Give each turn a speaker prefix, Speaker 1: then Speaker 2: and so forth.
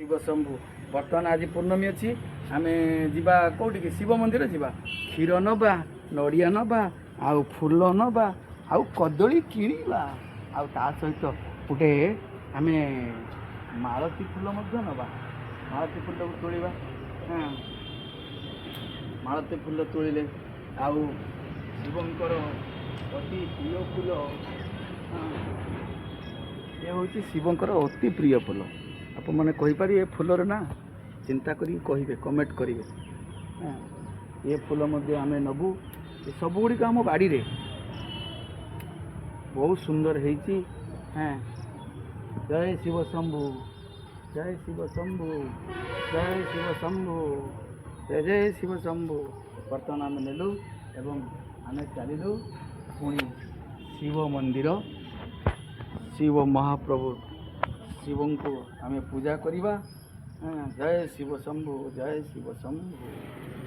Speaker 1: शिव शंभु बर्तमान आज पूर्णमी अच्छी आम जा कौटी शिव मंदिर जावा क्षीर नवा नड़िया नवा आउ फूल नवा आउ कदली किणवा आउ ता सहित गोटे आम मालती फूल नवा मालती फूल तोड़ा हाँ मालती फूल तोड़े आउ शिवंकर अति प्रिय फूल ये हूँ शिवंकर अति प्रिय फूल आप मैंने कहीपर ए फूलर ना चिंता करी कहे कमेंट करेंगे हाँ ये फूल आम नबू ये सब गुड़िक आम बाड़ी रे बहुत सुंदर है हाँ जय शिव शंभु जय शिव शंभु जय शिव शंभु जय जय शिव शंभु बर्तमान आम नेलु एवं आम चलू पुणी शिव मंदिर शिव महाप्रभु शिव को आम पूजा करवा हाँ जय शिव शंभु जय शिव शंभु।